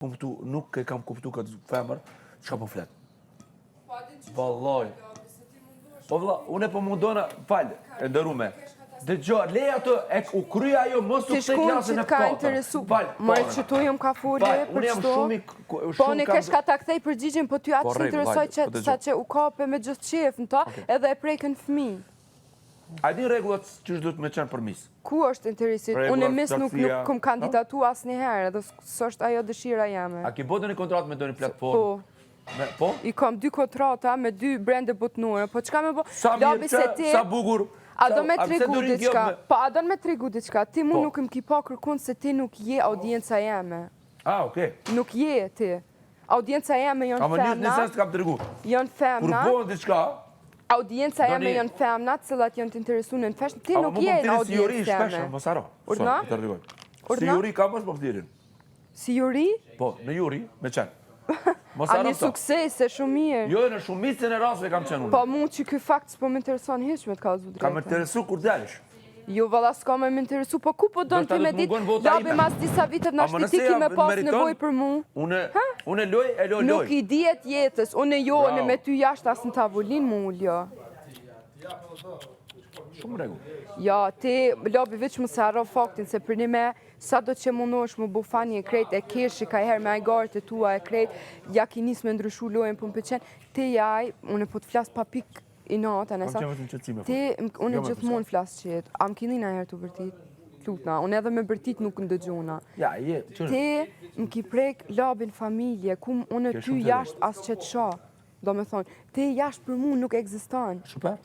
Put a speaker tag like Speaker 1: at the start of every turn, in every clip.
Speaker 1: Nuk e kam kuptu këtë femër, çka po flet. Vallaj. Po valla, unë po mundona, fal, e ndërume. Dëgjoj, leja të u krye ajo mos u kthe klasën e katërt. Fal,
Speaker 2: më që tu jam ka folë për çdo. Po ne kesh ka ta kthej përgjigjen, po ty atë interesoj që sa që u kape me gjithë qefën ta, edhe e prekën fëmijë.
Speaker 1: A di rregullat që duhet me qenë përmis?
Speaker 2: Ku është interesit? Unë mis nuk kom kandidatu asnjëherë, edhe s'është ajo dëshira jame.
Speaker 1: A ki bërë një kontratë me ndonjë platformë? Po.
Speaker 2: I kam 2 kontrata me 2 brende botnore, po çka me bë?
Speaker 1: Sa mirë, sa bukur.
Speaker 2: A do me tregu diçka? Po, a do me tregu diçka? Ti mu nuk më ki pa kërkun se ti nuk je audienca jeme.
Speaker 1: Okej.
Speaker 2: Nuk je ti. Audienca jeme janë femna.
Speaker 1: Në sens t'kam tregu.
Speaker 2: Janë femna.
Speaker 1: Kur bën diçka,
Speaker 2: audienca jeme janë femna, të cilat janë të interesuar në fashion. Ti nuk je në audiencë jeme.
Speaker 1: Mos haro.
Speaker 2: Urna?
Speaker 1: Si juri ka mos po vdirin.
Speaker 2: Si juri?
Speaker 1: Po, në juri me çan.
Speaker 2: A një sukses e shumë mirë.
Speaker 1: Jo, në shumicën e rasteve kam qenë unë.
Speaker 2: Po mu që ky fakt s'po më intereson hiç me të kallëzu drejtë.
Speaker 1: Ka më interesu kur dalesh.
Speaker 2: Jo, valla s'ka më interesu, po ku po don ti me ditë? Labi mas disa vitet na shteti ki me pas nevojë për mu.
Speaker 1: Unë loj.
Speaker 2: Nuk i dihet jetës, unë jo në me ty jashtë as në tavolinë mu uljo.
Speaker 1: Shumë rregull.
Speaker 2: Ja, ti labi veç më se harro faktin se për një me sa do që mundosh më bu fani e krejt e keshi ka herë me ajgarët e tua e krejt, ja ki nis me ndryshu lojën për më pëqen, ti jaj, unë po të flas pa pik i natë, anesa, ti, unë gjithmonë flas qëtë, am kini na herë të vërtit, lutna, unë edhe me vërtit nuk ndëgjona.
Speaker 1: Ja, je, qërë.
Speaker 2: Ti më ki prek labin familje, ku unë ty jashtë as qëtë sha, do me thonë, ti jashtë për mu nuk egziston.
Speaker 1: Super.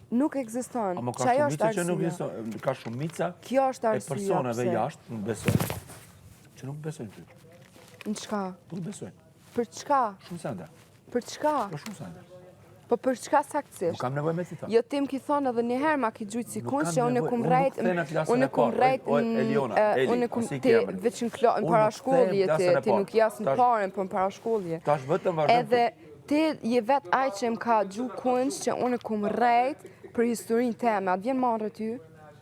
Speaker 2: Nuk egziston.
Speaker 1: Amo ka shumica që nuk egziston, ka shumica e personave jashtë nuk besojnë. Që nuk besojnë ty.
Speaker 2: Në qka?
Speaker 1: Nuk besojnë.
Speaker 2: Për qka?
Speaker 1: Shumë sende.
Speaker 2: Për qka?
Speaker 1: Për shumë sende.
Speaker 2: Po për qka saktësisht?
Speaker 1: Nuk kam nevoj me ti ta.
Speaker 2: Jo tim ki thonë edhe njëherë ma ki gjujtë si kunsh që unë kum rejt, unë kum ti veç në parashkollje ti nuk jasë në parën, për në parashkollje.
Speaker 1: Tash vetëm vazhdo.
Speaker 2: Edhe ti je vet aj që më ka gju kunsh që unë kum rejt për historinë teme, atë vjen marrë ty,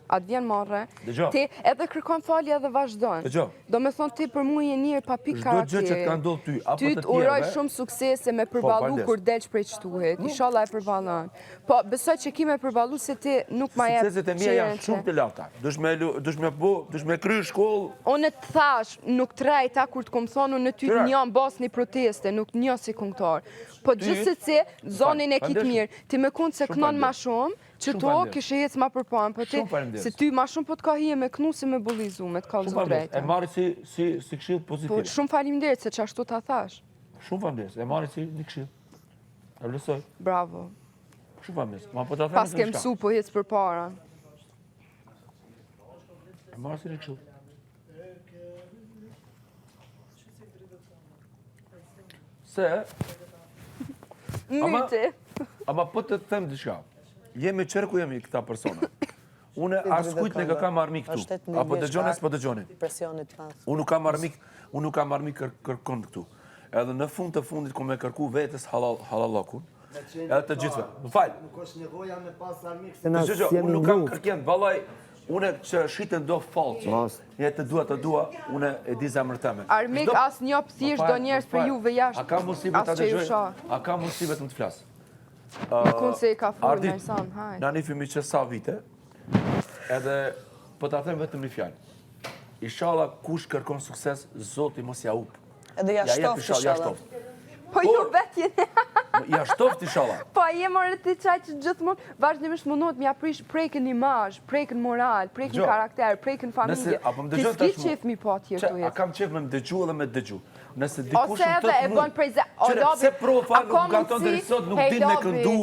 Speaker 2: atë vjen marrë, ti edhe kërkon falje edhe vazhdojnë. Do me thonë ti për mu je njërë pa pikë karakteri.
Speaker 1: Çdo gjë që të ka ndodhur ty, apo të tjerëve.
Speaker 2: Ty të uroj shumë suksese me përballu kur delç prej çtuhet. Inshallah e përballon. Po besoj që ki me përballu se ti nuk ma jep.
Speaker 1: Sukseset e mia janë shumë të larta. Dush me kry shkollë.
Speaker 2: Unë të thash, nuk trajta kur të kom thonë unë ty të njën bas një proteste, nuk një si këngëtar. Po gjithsesi zonin e kitë mirë. Ti me kundë se kënon ma shumë, që to kështë jetës ma përpanë, po ti se ty ma shumë po të ka hije me kënu si me bulizu, me të kallëzu drejta.
Speaker 1: E marri si këshill pozitive.
Speaker 2: Po shumë faleminderit se që ashtu ta thash.
Speaker 1: Shumë faleminderit, e marri si një këshill. E vlerësoj.
Speaker 2: Bravo.
Speaker 1: Shumë faleminderit. Ma po ta them.
Speaker 2: Pas ke mësu po jetës përpara.
Speaker 1: E marri si një këshill. Se
Speaker 2: Myti.
Speaker 1: Ama po të them diçka. Jemi qërë jemi këta persona. Une as kujt ne ka marrë mik këtu. Apo dëgjoni s'po dëgjoni. Unë nuk kam marrë mik kërkon këtu. Edhe në fund të fundit ku me kërku vetës halallakun. Edhe të gjithve. Më fal.
Speaker 3: Nuk është nevoja me pas armik se na
Speaker 1: unë nuk kam kërkjen. Vallaj, une që shiten do falqë. Një të dua, une e di zemrën teme.
Speaker 2: Armik as një thjesht do njerëz për juve jashtë.
Speaker 1: A ka mundësi ta dëgjoj? A ka mundësi vetëm të flas?
Speaker 2: Kun se i ka furë në isan, hajt.
Speaker 1: Na një fimi që sa vite, edhe po ta them vetëm një fjallë. Inshallah, kush kërkon sukses, Zoti mos ja up.
Speaker 4: Edhe ja shtoft, inshallah.
Speaker 2: Po ju vetë jeni.
Speaker 1: Ja shtoft, inshallah.
Speaker 2: Po je morë ti qaj që gjithmonë, vazhdimisht mundohet m'ja prish prekën imazh, prekën moral, prekën karakter, prekën familje. Ti s'ki qef mi po atje tu jetë.
Speaker 1: A kam qef me më dëgju edhe me dëgju. Nëse dikush
Speaker 2: ose edhe e bën prej
Speaker 1: se profa nuk gaton deri sot nuk din me këndu,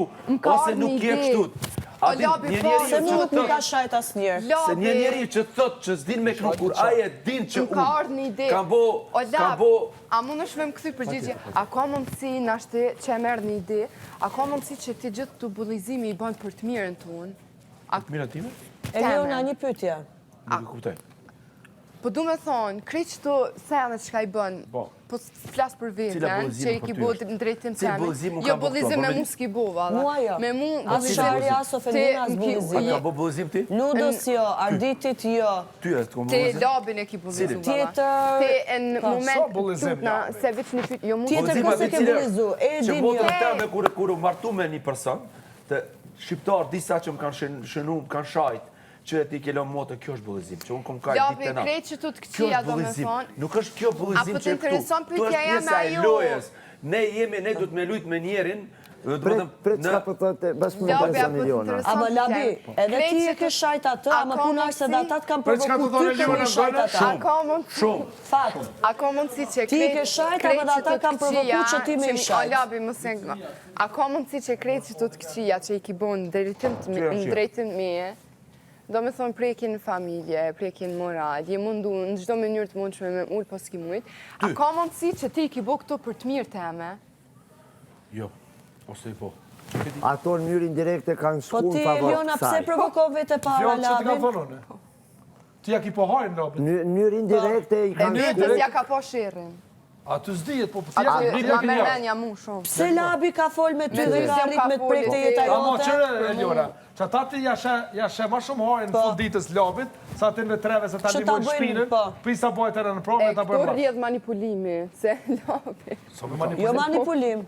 Speaker 1: ose nuk je kështu.
Speaker 4: Se mu nuk më ka shajt asnjëherë.
Speaker 1: Se një njeri që thot që s'din me këndu, kur aje din që unë kam bo...
Speaker 2: A mund është me më këthy përgjigje, a ka mundësi në ashtë që e merë një ide, a ka mundësi që ti gjithë të bullizimi i bënd për të mirën të unë?
Speaker 1: Për të mirën time?
Speaker 4: E Leona, një pyetje.
Speaker 1: Nuk e kuptoj.
Speaker 2: Po du me thonë, krejt që të senet që ka i bën, po flasë për vetë, që i ki bo në drejtim të jemi. Jo, bullizim me mu s'ki bo, valla.
Speaker 4: Mua jo.
Speaker 2: Me mu,
Speaker 4: Asari aso femina as bullizim.
Speaker 1: A ka bo bullizim ti?
Speaker 4: Nudos jo, arditit jo.
Speaker 1: Ty e të kom
Speaker 2: Te
Speaker 1: bullizim?
Speaker 2: labin e ki bullizim, valla.
Speaker 4: Tjetër...
Speaker 2: Te në moment tutna, se veç një pyt, jo mu
Speaker 4: Tjetër këse ke bullizu, e
Speaker 1: Që
Speaker 4: din
Speaker 1: motën
Speaker 4: jo.
Speaker 1: teme kur u martu me një person, të shqiptar disa që më kanë shënu, më kanë shajt, që ti ke lënë motë, kjo është bullizim, që unë kom kaj ditë të na.
Speaker 2: krejt që të të këqia, do me thonë.
Speaker 1: Nuk është kjo bullizim
Speaker 2: Apo
Speaker 1: që
Speaker 2: të
Speaker 1: e këtu.
Speaker 2: intereson
Speaker 1: Tu
Speaker 2: pyetja
Speaker 1: është
Speaker 2: jeme
Speaker 1: pjesa e
Speaker 2: ajo.
Speaker 1: lojës. Ne do të me lujt me njerin,
Speaker 3: Pret s'ka për thotë, bashkë me
Speaker 2: Labi,
Speaker 3: 5
Speaker 2: apo të
Speaker 3: miliona.
Speaker 2: intereson
Speaker 4: Ama Labi,
Speaker 2: pyetja.
Speaker 4: edhe ti e ke shajt atë, ama punar se dhe atat kam provoku ty ke me shajt atë.
Speaker 2: A ka mund...
Speaker 1: shumë.
Speaker 4: Fat.
Speaker 2: A ka mundësi që
Speaker 4: Ti ke shajt, ama dhe ata kam provoku që ti me i shajt.
Speaker 2: O Labi, më se... A ka mundësi që krejt që të të këqia që i ki bo në drejtim meje, do me thonë prekin në familje, prekin moral, je mundu në gjdo mënyrë të mundshme me ullë po s'ki mujt. A ka mundësi që ti ki bo këto për të mirë teme?
Speaker 1: Jo, ose i po.
Speaker 3: Ato në mënyrë indirekte kanë
Speaker 4: Po
Speaker 3: shku
Speaker 4: ti,
Speaker 3: në favor
Speaker 4: Eliona, pse
Speaker 3: kësaj.
Speaker 4: provokove të para
Speaker 5: Fjallë që ti ka
Speaker 4: Labin?
Speaker 5: thonë, ti ja ki po hajnë Labin.
Speaker 3: Në mënyrë indirekte i
Speaker 2: E
Speaker 3: kanë
Speaker 2: vetës
Speaker 3: shku...
Speaker 2: ja ka po shirin.
Speaker 5: A të zdijet, po ti ja
Speaker 2: Aty,
Speaker 5: ki
Speaker 2: ma
Speaker 5: një
Speaker 2: me
Speaker 5: javë.
Speaker 2: menja mu shumë.
Speaker 4: Pse Labi ka fol me ty
Speaker 2: Me
Speaker 4: dhe
Speaker 2: ty
Speaker 4: ka
Speaker 2: s'jam
Speaker 4: arrit
Speaker 2: ka
Speaker 4: me të
Speaker 2: foli,
Speaker 4: prekte
Speaker 2: ti-
Speaker 4: jeta
Speaker 5: Ama
Speaker 4: jote?
Speaker 5: qëre, Eliona, që ata ti ja she ma shumë hajnë në fund ditës Labit, sa ti në treve se ta
Speaker 4: Që ta
Speaker 5: limojnë
Speaker 4: bëjnë,
Speaker 5: shpinën,
Speaker 4: po.
Speaker 5: prisa bojt e në
Speaker 2: E
Speaker 5: promë e ta
Speaker 2: këtu
Speaker 5: bërë
Speaker 2: rrjedh manipulimi, se Labi.
Speaker 4: Jo manipulim.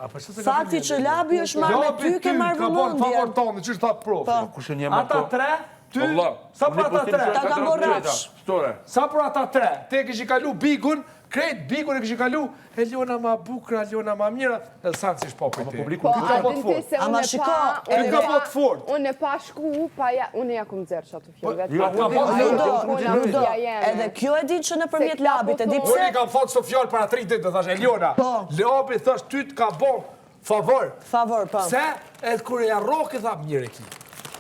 Speaker 4: Fakti që Labi është marrë me ty ke marrë
Speaker 5: ka bërë favor
Speaker 4: vëmendje.
Speaker 5: tonë, që është ta profi.
Speaker 1: Kushe një me
Speaker 5: Ata
Speaker 1: to?
Speaker 5: tre, ty,
Speaker 1: Allah,
Speaker 5: sa për ata tre?
Speaker 4: Ta kam bërë rafsh.
Speaker 1: Store.
Speaker 5: Sa për ata tre, te kish i kalu bigun, krejt bigun e kish i kalu, Eliona ma bukra, Eliona ma mira, edhe sa nësish po për ti.
Speaker 2: Po,
Speaker 5: Ty ka
Speaker 2: a
Speaker 5: bot
Speaker 2: din ti
Speaker 5: fort.
Speaker 2: se
Speaker 4: Ama
Speaker 2: unë e
Speaker 4: shiko,
Speaker 2: pa...
Speaker 5: ty ka bot fort.
Speaker 2: Unë e pa shku, pa ja... Unë ja kum zerë që atë fjallë vetë.
Speaker 1: Jo,
Speaker 5: ka bot
Speaker 4: Ludo, edhe kjo e din që në përmjet
Speaker 2: Se
Speaker 4: Labit, e di
Speaker 2: ka
Speaker 5: Unë
Speaker 4: pse?
Speaker 5: i kam thotë së fjallë para 3 ditë, dhe thash, Eliona,
Speaker 4: Po.
Speaker 5: Labi thash, ty të ka bon favor.
Speaker 4: Favor, po.
Speaker 5: Se, edhe kur e arroki tha mirë e ki.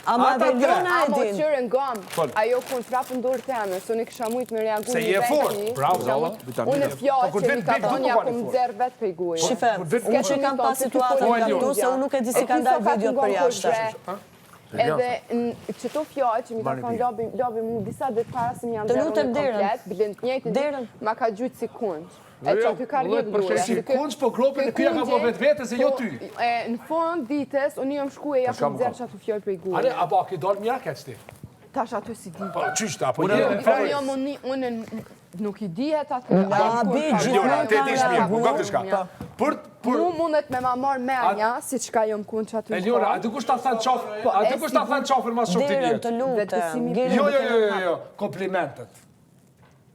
Speaker 4: Ama
Speaker 5: ata
Speaker 4: dhe
Speaker 5: tre.
Speaker 4: Eliona
Speaker 2: A
Speaker 4: e
Speaker 2: mo
Speaker 4: din.
Speaker 2: qërën gam,
Speaker 5: Fol.
Speaker 2: ajo kun trapën dorë teme, së unë kisha mujtë me reagu
Speaker 5: Se
Speaker 2: një
Speaker 5: je
Speaker 2: veti,
Speaker 5: fort, bravo,
Speaker 2: kisha
Speaker 1: bravo,
Speaker 2: mujt-
Speaker 1: vitamine.
Speaker 2: Unë e
Speaker 5: Po,
Speaker 2: fjallë
Speaker 5: kur
Speaker 2: që
Speaker 5: vit
Speaker 2: mi ka
Speaker 5: big,
Speaker 2: thonë
Speaker 5: nuk
Speaker 2: ja
Speaker 5: po
Speaker 2: kum
Speaker 5: fort.
Speaker 2: zerë vetë pe gujë.
Speaker 4: Shife, unë që kam pas situatën nga këtu, se unë nuk e di si ka ndaj videot për jashtë.
Speaker 2: Edhe që to fjallë që mi ka thonë Labi mu disa dhe para se mi janë
Speaker 4: Të
Speaker 2: zerë
Speaker 4: lutem
Speaker 2: unë
Speaker 4: derën.
Speaker 2: komplet, bilin njëjtë
Speaker 4: Derën.
Speaker 2: ma ka gjujtë si kunç. E që aty ka rrjedh gjuja.
Speaker 5: Si kunç, po kropin e kja ka po vetë vete, se jo ty.
Speaker 2: Në fund ditës, unë jam shku e ja kum zerë që aty fjallë prej gujë.
Speaker 5: Ale, apo, ki dalë mja keq ti.
Speaker 2: Tash aty si di.
Speaker 5: Po, qyshta, apo
Speaker 1: Unë
Speaker 5: je
Speaker 1: e-
Speaker 5: në favor.
Speaker 2: Unë nuk i dihet atë.
Speaker 4: Labi,
Speaker 5: Eliona,
Speaker 4: gjithmonë
Speaker 5: te
Speaker 4: ka
Speaker 5: di shmirë,
Speaker 4: reagu.
Speaker 5: ku ka këshka.
Speaker 2: Mu mundet me ma marrë menja, si që ka jom kun që aty në
Speaker 5: Eliona, a
Speaker 2: kohë.
Speaker 5: di kush ta thanë qafë, a di kush ta thanë qafën mas shumë të
Speaker 4: Derën,
Speaker 5: vjetë?
Speaker 4: të lutem.
Speaker 2: Vetësimi
Speaker 4: Gjeni
Speaker 5: Jo,
Speaker 4: duke
Speaker 5: jo, komplimentet.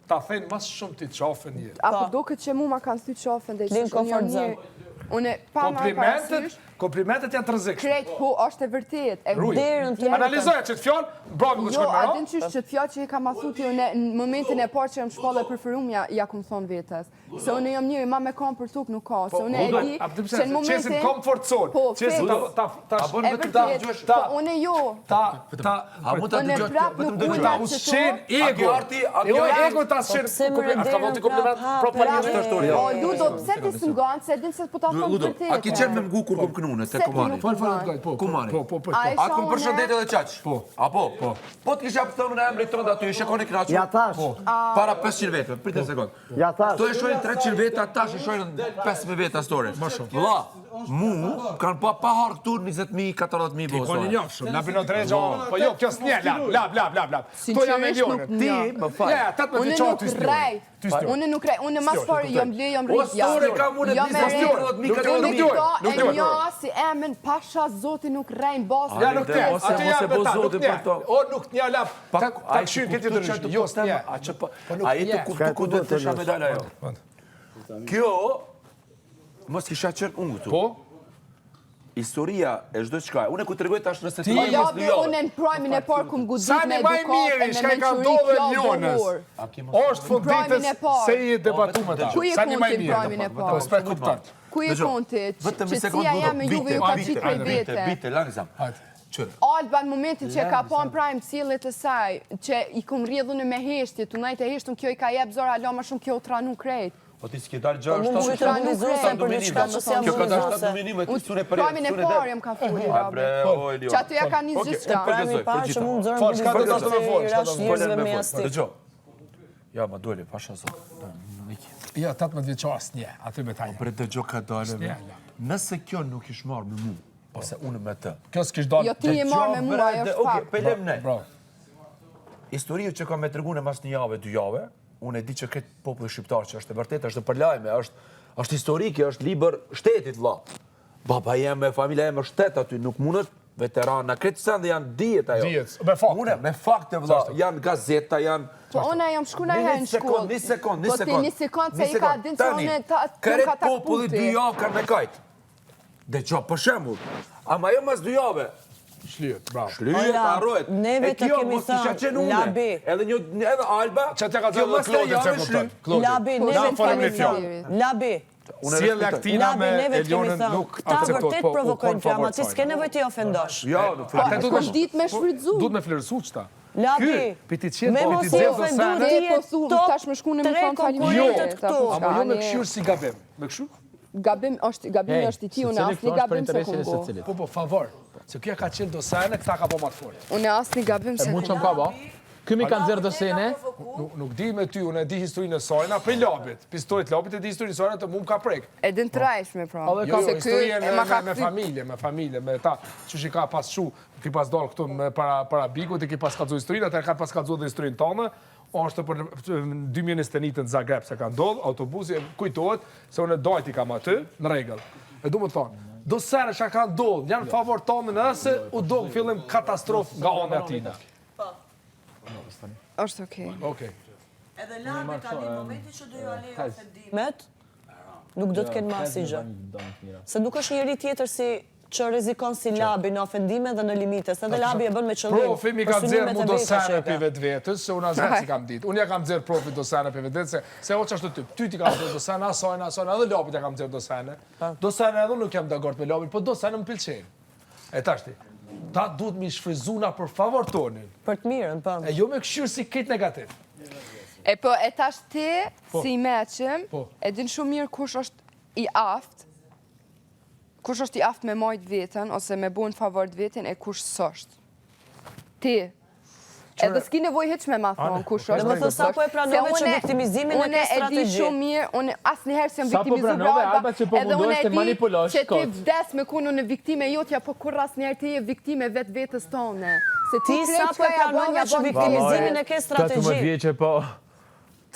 Speaker 5: Ta thënë mas shumë të qafën jetë.
Speaker 2: Apo do këtë që mu ma kanë thy qafën dhe
Speaker 4: Lin
Speaker 2: që unë jam
Speaker 4: comfort zone.
Speaker 2: një... Unë e pa marrë parasysh,
Speaker 5: Komplimentet janë të rëzikshme.
Speaker 2: krejt po është e vërtet.
Speaker 4: Derën të
Speaker 5: Analizoja që të fjallë, bravo ku
Speaker 2: Jo,
Speaker 5: shkojnë
Speaker 2: a
Speaker 5: me
Speaker 2: din
Speaker 5: ra.
Speaker 2: qysh që të fjallë që i ka ma thuti unë në momentin e parë që jam shpallë e përferum ja kum thonë vetës. Se unë jam njëri ma me kam për tuk nuk ka. Se unë e di që në momentin...
Speaker 5: Qesin comfort zone.
Speaker 2: Po,
Speaker 5: Qesin ta
Speaker 1: A bën
Speaker 2: E
Speaker 1: vetëm ta
Speaker 2: vërtet,
Speaker 1: dëgjosh?
Speaker 2: po unë jo.
Speaker 1: A mund ta
Speaker 2: Unë
Speaker 1: dëgjosh?
Speaker 2: prap nuk
Speaker 1: Vetëm
Speaker 2: unë
Speaker 1: dëgjosh.
Speaker 2: që
Speaker 5: ushqen
Speaker 2: to...
Speaker 5: ego. Jo, ego ta shqen.
Speaker 4: pse më
Speaker 5: A ka vëllë të kompliment?
Speaker 4: prap,
Speaker 5: Propagandisht
Speaker 4: prap,
Speaker 5: është historia.
Speaker 2: O, Ludo, pse ti s'ngan, se din se po ta thonë
Speaker 1: Ludo,
Speaker 2: vërtet.
Speaker 1: a ki qenë me mgu kur kom kënune, te
Speaker 2: Se ti
Speaker 1: komani?
Speaker 2: nuk-
Speaker 5: Po,
Speaker 1: Kumani.
Speaker 5: po.
Speaker 1: A kom përshëndet edhe qaq?
Speaker 5: Po.
Speaker 1: Apo? Po. Po të kisha pëthëmë në emri tënda aty, ishe koni knaqë?
Speaker 3: Ja thash,
Speaker 1: Para 500 vete, pritë një sekund.
Speaker 3: ja thash.
Speaker 1: Kto e shojnë 300 veta, tash e shojnë 500 veta story. Më shumë. Vlla, mu kanë pa harë këtu 20.000, 40.000
Speaker 5: Po një
Speaker 1: bosë.
Speaker 5: njofshëm, na bino drejgja, po jo, kjo s'nje, lab. Kto jam milionët.
Speaker 2: nuk
Speaker 1: Ti,
Speaker 2: nja.
Speaker 1: më fal.
Speaker 5: Ja, 18
Speaker 2: Unë
Speaker 5: vjeçar
Speaker 2: nuk
Speaker 5: ty
Speaker 2: rej. Unë nuk rej. Unë mas parë jom ble, jom
Speaker 1: O
Speaker 2: rritja.
Speaker 1: store ka unë
Speaker 2: Jo me
Speaker 1: 20.000, 40.000, 40.000.
Speaker 2: Unë e nja si emen pasha zoti nuk rejnë basë.
Speaker 5: Ja, nuk të,
Speaker 1: Mos e-
Speaker 5: aty
Speaker 1: mos e
Speaker 5: ja
Speaker 1: bo
Speaker 5: beta, nuk
Speaker 1: zotin
Speaker 5: nje.
Speaker 1: për to.
Speaker 5: O, nuk nje, lab. Ta këshyrë këtë të rrëshë, jo s'nje.
Speaker 1: A jetë ku do të isha medalja jo? Kjo, mos kisha qenë unë këtu.
Speaker 5: Po?
Speaker 1: Historia e çdo çka. Unë ku tregoj tash nëse
Speaker 5: Ti-
Speaker 1: ti
Speaker 2: Po
Speaker 1: mos
Speaker 2: Labi,
Speaker 1: lejo.
Speaker 2: unë në primin e parë kum gudit
Speaker 5: Sa
Speaker 2: me
Speaker 5: një maj
Speaker 2: edukat
Speaker 5: miri,
Speaker 2: e
Speaker 5: shka
Speaker 2: me
Speaker 5: i ka
Speaker 2: menquri
Speaker 5: ndodhe
Speaker 2: kjo
Speaker 5: Lionës.
Speaker 2: bohur.
Speaker 5: Është fund
Speaker 2: Primin e
Speaker 5: ditës
Speaker 2: parë.
Speaker 5: se i debatu me ta.
Speaker 2: Ku je
Speaker 5: Sa një maj
Speaker 2: konti
Speaker 5: mirë.
Speaker 2: primin e
Speaker 5: Po,
Speaker 2: parë?
Speaker 5: s'pe kupton.
Speaker 2: Ku je
Speaker 1: Dëgjoj,
Speaker 2: konti?
Speaker 1: Vetëm një
Speaker 2: Që
Speaker 1: sekondë.
Speaker 2: cia jam me juve ju ka qitë prej vete.
Speaker 1: Bite, langzam. Qërë.
Speaker 2: Alba në momentin që ka pa në prime cilët e saj, që i kum rrjedhun me heshtje, tu najtë e heshtun kjo i ka jep zora alo ma shumë kjo u tranu krejt.
Speaker 1: Po ti s'ke dalë
Speaker 4: Po mu më
Speaker 1: gjashtë.
Speaker 4: të bullizuse për një qka që si jam
Speaker 1: Kjo ka dalë 7
Speaker 4: bullizuse.
Speaker 1: dominime, ti sune për
Speaker 2: Primin e parë jam ka fuli,
Speaker 1: A
Speaker 2: Labi.
Speaker 1: bre, o Elion.
Speaker 2: Që aty ja ka një gjithë
Speaker 4: Prime i parë që mu më
Speaker 5: Fal,
Speaker 4: zërën
Speaker 5: s'ka
Speaker 4: bullizuse
Speaker 5: të
Speaker 4: se i rash njëzve me jasti.
Speaker 1: Dëgjo. Ja, ma dole, pasha zot.
Speaker 5: Ja, 18 vjeçar s'nje, aty me taj.
Speaker 1: Bre, dëgjo ka dalë. Nëse kjo nuk ish marrë me mu, ose unë me të.
Speaker 5: Kjo s'kish dalë.
Speaker 2: Jo ti je marrë me mua, ajo është fakt.
Speaker 1: Pelem ne.
Speaker 5: Bravo.
Speaker 1: Historiu që ka me tërgune mas një jave, 2 jave, unë e di që këtë populli shqiptar që është e vërtet, është e përlajme, është historike, është liber shtetit, vlla. Baba jeme, familja jeme, shtet aty, nuk mundët veteran, në këtë sende janë dijet ajo.
Speaker 5: Dijet, me fakte.
Speaker 1: Une, me fakte, vlla, janë gazeta, janë...
Speaker 2: Po ona jam shku në herë në shkollë.
Speaker 1: Një sekund.
Speaker 2: Po ti një sekund se i ka dinë se une ta
Speaker 1: kërët populli 2 javë kanë me kajtë. Dhe që, për shembull, ama jo mas 2 jave,
Speaker 5: Shlyet, bravo.
Speaker 1: Shlyet, arrojet.
Speaker 4: Neve të kemi thënë, Labi.
Speaker 1: Edhe Alba,
Speaker 5: Që të ka
Speaker 1: kjo
Speaker 5: thënë
Speaker 1: mas 3
Speaker 5: Klodi që
Speaker 1: jave
Speaker 5: kupton.
Speaker 1: shly.
Speaker 4: Labi, neve të kemi thënë. Labi.
Speaker 5: Si e laktina me Elionën nuk
Speaker 4: ta
Speaker 5: akceptot,
Speaker 4: vërtet
Speaker 5: po
Speaker 4: provokojnë
Speaker 5: favor
Speaker 4: flama, ti s'ke nevojë ti ofendosh.
Speaker 1: Ja, nuk
Speaker 2: Po, kom ditë me shfrytzu.
Speaker 5: Duhet me flerësu qëta.
Speaker 4: Labi,
Speaker 5: Piti qenë,
Speaker 4: me
Speaker 5: po
Speaker 4: mos
Speaker 5: piti
Speaker 4: i
Speaker 5: zedë do
Speaker 4: ofendu
Speaker 5: sene.
Speaker 4: ti e
Speaker 2: Po,
Speaker 4: top
Speaker 2: tash më shku në
Speaker 4: 3 konkurentët këtu.
Speaker 5: Amo jo me këshyrë si gabim. Me këshu?
Speaker 2: Gabimi është i ti, unë asni gabim se ku go.
Speaker 5: Po, favor. Se kjo ka qenë do sene, këta ka po matë folë.
Speaker 2: Unë asni gabim se ku go.
Speaker 6: Ka ba? Këmi kanë zërë do sene?
Speaker 5: Nuk di me ty, unë e di historinë e Sajna, prej labit. Pistorit labit e di historinë e Sajna të mu më ka prek.
Speaker 2: E din trajshme, pra.
Speaker 5: Jo,
Speaker 2: Se ky
Speaker 5: historie
Speaker 2: e ma ka
Speaker 5: me familje, me ta që shi ka pas shu, ki pas dalë këtu para Bigut, i ki pas kazu historinë, atër ka pas kazu dhe historinë tonë, është për 2021 në Zagreb se ka ndodhë, autobusi, kujtohet, se unë e dajti kam aty, në regëll. E du më thonë, do sere që ka ndodhë, janë favor tonë nëse u do në fillim katastrofë nga anë atina.
Speaker 2: është okej.
Speaker 5: Okej.
Speaker 4: Edhe Labi ka një momenti që do ju alejo ofendimet, nuk do të kenë masi gjë. Se nuk është njëri tjetër si që rrezikon si Labi në ofendime dhe në limite, se dhe Labi e bën me qëllim.
Speaker 5: Profi mi ka dzerë mu do sene për vetë vetës, se unë asë si kam ditë. Unë ja kam dzerë profi do sene për vetë vetës, se o që ashtë të typë. Ty ti kam dzerë do sene, asojnë, edhe Labit ja kam dzerë do sene. Do sene edhe nuk jam dëgort me Labit, po do sene më pilqenë. E tashti, ta duhet mi shfrizuna për favor tonin.
Speaker 4: Për të mirën, po.
Speaker 5: E jo me këshyrë si këtë negativ.
Speaker 2: E po, e tash ti, si i meqim,
Speaker 5: Po.
Speaker 2: e din shumë mirë kush është i aft me majt vetën, ose me bu në favor të vetën, e kush s'është. Ti. Edhe s'ki nevoj heq me ma thonë kush është.
Speaker 4: Dhe më thë sa po e pranove që viktimizimin e ke strategji.
Speaker 2: Unë e di shumë mirë, unë asë njëherë se jam
Speaker 6: Sa po
Speaker 2: viktimizu
Speaker 6: pranove, Alba, që po mundohesh të manipulosh
Speaker 2: që ti
Speaker 6: kot.
Speaker 2: vdes me ku unë viktime jotja, po kur asë njëherë ti je viktime vetë vetës tonë. Se
Speaker 4: Ti sa po e pranove që viktimizimin e ke strategji.
Speaker 6: 18 vjeqe po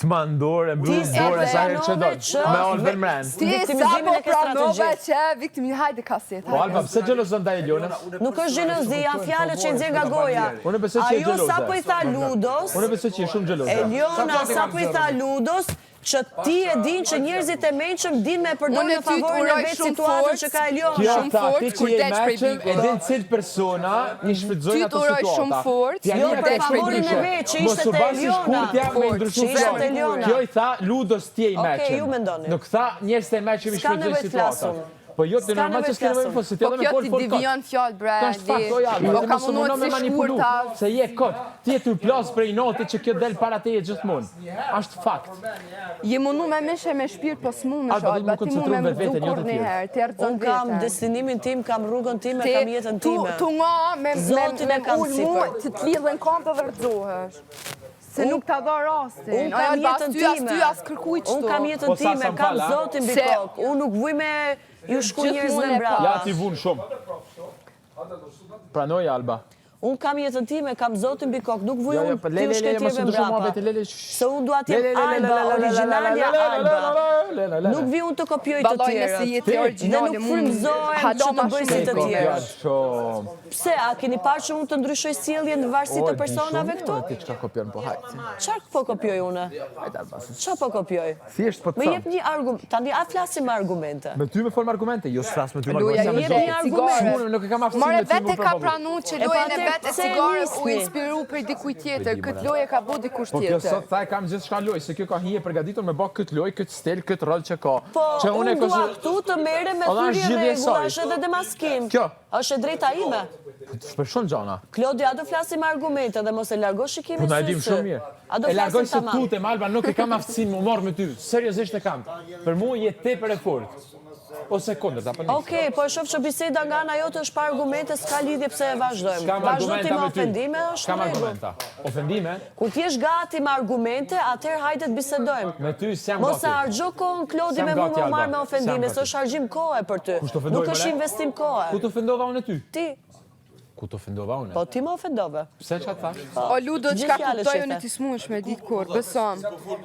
Speaker 6: të mandore, mbruz dore, sa herë që dojtë, me Oliver Mren.
Speaker 2: Ti sa po pranove që viktimi, hajde kaset.
Speaker 6: Po Alba, pëse gjelozon da Elionës?
Speaker 4: Nuk është gjelozi, janë fjalët që nxjerr nga goja.
Speaker 6: Unë besoj që je
Speaker 4: Ajo
Speaker 6: gjeloze.
Speaker 4: sa po i tha Ludos,
Speaker 6: Unë besoj që je shumë gjeloze.
Speaker 4: Eliona sa po i tha Ludos, që ti e din që njerëzit e mençëm din me përdor
Speaker 2: Unë
Speaker 4: në
Speaker 2: ty
Speaker 4: favorin e
Speaker 2: t'uroj
Speaker 4: vetë
Speaker 2: shumë
Speaker 4: situatën
Speaker 2: forcë.
Speaker 4: që ka Eliona.
Speaker 6: Kjo
Speaker 2: Shumë
Speaker 6: tha,
Speaker 2: fort,
Speaker 6: ti që
Speaker 2: kur
Speaker 6: je
Speaker 2: desh prej
Speaker 6: meqëm, e
Speaker 2: Bigos.
Speaker 6: din cilë persona i shfridzojnë
Speaker 2: Ty
Speaker 6: ato
Speaker 2: t'uroj
Speaker 6: situata.
Speaker 2: shumë fort.
Speaker 6: Ti
Speaker 4: Jo,
Speaker 6: ani
Speaker 4: për
Speaker 6: e
Speaker 4: favorin e
Speaker 6: ndryshe.
Speaker 4: vetë, që
Speaker 6: Mos
Speaker 4: ishte
Speaker 6: u
Speaker 4: te
Speaker 6: basi
Speaker 4: Eliona.
Speaker 6: shkurtja me
Speaker 2: Fort,
Speaker 6: ndryshu
Speaker 4: që ishte te
Speaker 6: fjalë.
Speaker 4: Eliona.
Speaker 6: Kjo i tha Ludos ti e i
Speaker 4: Okej,
Speaker 6: meqëm.
Speaker 4: ju mendoni.
Speaker 6: Nuk tha njerëz të e meqëm i
Speaker 4: S'ka
Speaker 6: shfridzojnë
Speaker 4: nevojë të
Speaker 6: situata.
Speaker 4: flasun.
Speaker 6: Po jo, të
Speaker 4: S'ka
Speaker 6: normal që
Speaker 4: nevojë
Speaker 6: s'ke
Speaker 4: të
Speaker 6: nevojë, po si ti edhe
Speaker 2: Po
Speaker 6: me
Speaker 2: kjo
Speaker 6: fol
Speaker 2: ti
Speaker 6: fort kot.
Speaker 2: divion fjallë, bre.
Speaker 6: Ka është fakt, o Alba,
Speaker 2: Po
Speaker 6: ti
Speaker 2: ka
Speaker 6: mos u
Speaker 2: munduar
Speaker 6: mundo me
Speaker 2: si
Speaker 6: manipulu,
Speaker 2: shkurta.
Speaker 6: se je kot. Ti e të plas prej notit që kjo del para teje gjithmonë. Ashtë fakt.
Speaker 2: Je mundu me mishe me shpirt, po s'mun
Speaker 6: Alba,
Speaker 2: është,
Speaker 6: do të më
Speaker 2: Alba, ti mu me
Speaker 6: koncentru
Speaker 2: më
Speaker 6: vetë vetën, jo
Speaker 2: kur
Speaker 6: të
Speaker 2: një
Speaker 6: tjerë.
Speaker 2: herë, ti ardhën
Speaker 4: Unë kam
Speaker 2: vetën.
Speaker 4: destinimin tim, kam rrugën time, kam jetën time.
Speaker 2: Tu nga me
Speaker 4: Zotin e kam
Speaker 2: ullë mu,
Speaker 4: sipër.
Speaker 2: që të lidhen konta dhe rëzohesh. Se nuk ta dha rastin.
Speaker 4: Unë kam jetën time.
Speaker 2: Ty as kërkuj qëto.
Speaker 4: Unë kam jetën
Speaker 6: Po sa
Speaker 4: time,
Speaker 6: sa
Speaker 4: kam
Speaker 6: m'fala?
Speaker 4: Zotin
Speaker 2: Se-
Speaker 4: bikok. Unë nuk vuj me ju shku njerëzve
Speaker 2: Gjithmonë e
Speaker 4: mbrapa.
Speaker 6: Ja ti vunë shumë. Pranoj Alba.
Speaker 4: Unë kam jetën time, kam Zotin bikok, nuk vuj
Speaker 6: Jo, jo,
Speaker 4: unë
Speaker 6: po
Speaker 4: ti
Speaker 6: le
Speaker 4: u
Speaker 6: mos
Speaker 4: shketjeve
Speaker 6: u ndrysho
Speaker 4: mbrapa.
Speaker 6: muhabet, le.
Speaker 4: Se unë dua të jem Alba, originalja Alba. Nuk vi unë të kopjoj të
Speaker 2: Balloj nëse
Speaker 4: tjerët.
Speaker 2: jeti originali
Speaker 4: Dhe nuk frymëzohem që të bëj si të tjerët.
Speaker 6: Shumë.
Speaker 4: Pse, a keni parë që unë të ndryshoj sjelljen në varësi të personave këtu?
Speaker 6: Ti çka kopjon po hajt.
Speaker 4: Çfarë po kopjoj unë? Çfarë po kopjoj?
Speaker 6: Thjesht po të
Speaker 4: Më
Speaker 6: them.
Speaker 4: jep një argument, tani a flasim me argumente?
Speaker 6: Me ty me fol me argumente, jo s'flas me ty me
Speaker 2: Luja,
Speaker 6: argumente.
Speaker 4: jep një argument.
Speaker 6: Unë nuk e kam aftësinë
Speaker 2: More
Speaker 6: me ty
Speaker 2: vete
Speaker 6: më
Speaker 2: ka
Speaker 6: provoku.
Speaker 2: pranu që
Speaker 4: E
Speaker 2: lojën
Speaker 4: pa
Speaker 2: e
Speaker 4: te
Speaker 2: vetë e
Speaker 4: pse
Speaker 2: cigares u
Speaker 4: nisni?
Speaker 2: inspiru për dikuj tjetër. Këtë lojë ka bu dikush
Speaker 6: Po kjo
Speaker 2: tjetër.
Speaker 6: sot tha e kam gjithçka lojë, se kjo ka hije përgatitur me bë këtë lojë, këtë stil, këtë rol që ka.
Speaker 4: Po,
Speaker 6: Që
Speaker 4: unë dua këtu të merrem me
Speaker 6: Ona është
Speaker 4: thyrje
Speaker 6: zgjidhje e
Speaker 4: rregulla,
Speaker 6: saj.
Speaker 4: është edhe demaskim.
Speaker 6: Kjo.
Speaker 4: Është e drejta ime.
Speaker 6: të shpeshon gjana.
Speaker 4: Klodi, a do flasim argumente dhe mos e largo shikimin
Speaker 6: Po na e
Speaker 4: sy
Speaker 6: dim
Speaker 4: sy.
Speaker 6: shumë mirë.
Speaker 4: A do
Speaker 6: E largoj
Speaker 4: flasim
Speaker 6: se
Speaker 4: tamam.
Speaker 6: tutem, Alba, nuk e kam aftësinë më marrë me ty. Seriozisht e kam. Për mua je tepër e fortë. Ose kundërt, apo nis.
Speaker 4: Okej, po e shoh që biseda nga ana jote është pa argumente, s'ka lidhje pse e vazhdojmë.
Speaker 6: S'kam
Speaker 4: Vazhdo ti
Speaker 6: argumenta
Speaker 4: me
Speaker 6: me ty.
Speaker 4: ofendime, është
Speaker 6: S'kam
Speaker 4: në rregull.
Speaker 6: argumenta. Ofendime?
Speaker 4: Kur ti je gati me argumente, atëherë hajde të bisedojmë.
Speaker 6: Me ty s'jam
Speaker 4: Mos e
Speaker 6: gati.
Speaker 4: harxho kohën Klodi
Speaker 6: S'jam
Speaker 4: me mua
Speaker 6: gati,
Speaker 4: më
Speaker 6: Alba.
Speaker 4: marr me ofendime,
Speaker 6: S'jam
Speaker 4: s'është harxhim kohe për ty.
Speaker 6: Kush t'ofendoi,
Speaker 4: Nuk është
Speaker 6: more?
Speaker 4: investim kohe.
Speaker 6: Ku t'ofendova unë ty?
Speaker 4: Ti,
Speaker 6: Ku t'ofendova unë?
Speaker 4: po ti më ofendove.
Speaker 6: Pse çfarë thash?
Speaker 2: O Ludo,
Speaker 4: Gjithë
Speaker 2: çka
Speaker 4: fjalë,
Speaker 2: kuptoj
Speaker 4: shefe.
Speaker 2: unë ti smuhesh me ditë kur,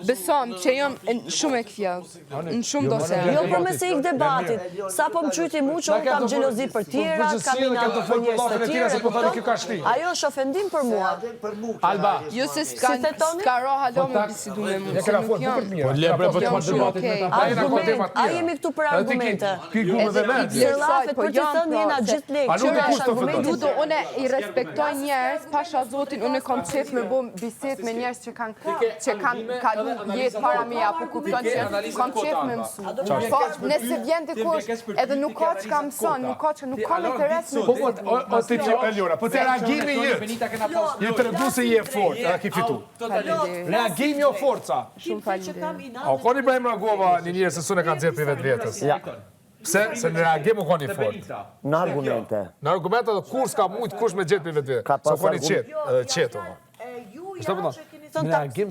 Speaker 2: besom që jam shumë e kthjell, në shumë dosje.
Speaker 4: Jo për me se ik debatit. Sa po më qyti mu që unë kam gjelozi për tjera, kam inat për njerëz të tjerë.
Speaker 5: po tani kjo ka shti.
Speaker 4: Ajo është ofendim për mua.
Speaker 6: Alba,
Speaker 2: Jo se
Speaker 4: Si tetoni?
Speaker 2: s'ka ro halo me bisedu me mua,
Speaker 5: Ja
Speaker 2: se
Speaker 5: kena
Speaker 2: nuk
Speaker 5: fort
Speaker 2: jam.
Speaker 5: bukur mirë.
Speaker 6: po le bre po të
Speaker 2: Jam
Speaker 6: marr
Speaker 2: shumë
Speaker 6: debatin me
Speaker 2: okej.
Speaker 6: ta.
Speaker 4: A jemi këtu për argumente.
Speaker 5: Ky gumë dhe me.
Speaker 4: Zërllafet për të thënë jena gjithë lekë.
Speaker 5: A nuk
Speaker 4: Qëra
Speaker 5: e kush
Speaker 4: është
Speaker 5: të
Speaker 4: argumenti?
Speaker 2: Ludo, une i respektoj njerëz, pasha zotin, une kom qef me bo biset me njerëz që kanë kalu jetë para mi, apo kupton që kom qef me mësu. Po, nëse vjen dikush, edhe nuk ka që ka mëson, nuk ka me interes me
Speaker 5: O ti që Eliora, po të reagimi je të regu se je fort, edhe ki fitu. Reagimi o forca.
Speaker 2: Shumë falinderit.
Speaker 5: A koni Ibrahim reagova një njërë se sune kanë zirë për vetë vetës?
Speaker 3: Ja,
Speaker 5: Pse? Se në reagim u koni fort.
Speaker 3: në argumente.
Speaker 5: Në argumentet dhe kur s'ka mujtë kush me gjithë për vetë vetë.
Speaker 3: Ka
Speaker 5: Se
Speaker 3: pas
Speaker 5: koni
Speaker 3: argument.
Speaker 5: qetë, edhe qetë.
Speaker 4: Ju
Speaker 5: Shtë
Speaker 4: janë
Speaker 5: përdo?
Speaker 4: që keni
Speaker 6: Në
Speaker 4: thënë ta
Speaker 6: reagim